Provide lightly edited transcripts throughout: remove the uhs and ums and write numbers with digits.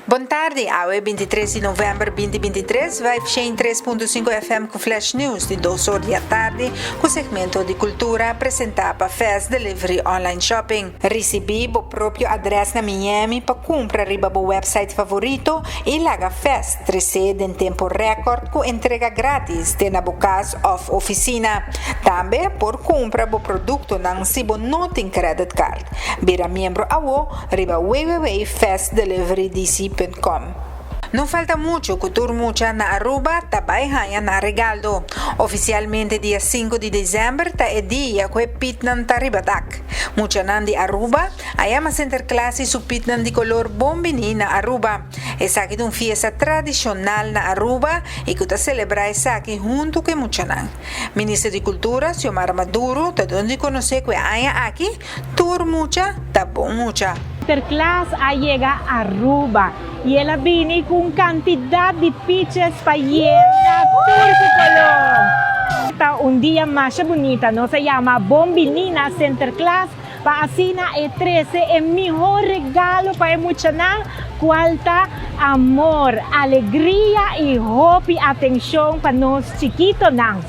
Boa tarde, hoje 23 de novembro de 2023, vai 103.5 FM com Flash News de 2 horas da tarde, com o segmento de cultura apresentado para Fast Delivery Online Shopping. Recebi o próprio adresso na Miami para comprar riba o website favorito e laga Fast 3C em tempo recorde com entrega grátis de na casa of oficina. Também por comprar o produto não se não tem credit card. Vira membro AWO riba www.fastdeliverdc.com. Não falta muito, cultura mucha na Aruba, também ganha na regalo. Oficialmente dia 5 de dezembro, tá é dia que pitnan tá ribadak. Mucha nan de Aruba, aí uma center classe su pitnan de color bombini na Aruba. Essa aqui é uma fiesta tradicional na Aruba e que tá celebrar essa aqui junto com mucha nan. Ministro de Cultura, Xiomara Maduro, tá dando de conhecer que há aqui, tur mucha, tá bom mucha. Interclass llega a Aruba y ella viene con cantidad de pitches para llenar todo color. Un día más bonita, ¿no? Se llama Bombinina Interclass. Para así el 13 el mejor regalo para muchanan, cualta amor, alegría y hope y atención para nos chiquitos nang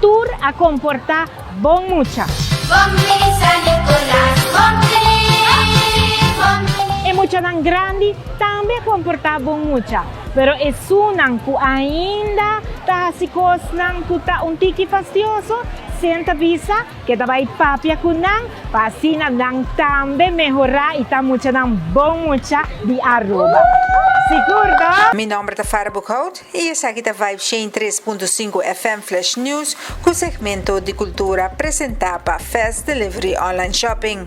tour a comportar bon mucha. Bombini San Nicolás, bombini. E mucha nan grande também comportava mucha, pero é sunan ku ainda tá se cosnan ku tá tiki fastidioso, senta visa que tá vai papia kunan, pasina nang também melhorar e tá mucha nan bom mucha de Aruba. Seguro? Meu nome é Farah Boekhout e essa aqui é a Vibe 103.5 FM Flash News com o segmento de cultura apresentado para Fast Delivery Online Shopping.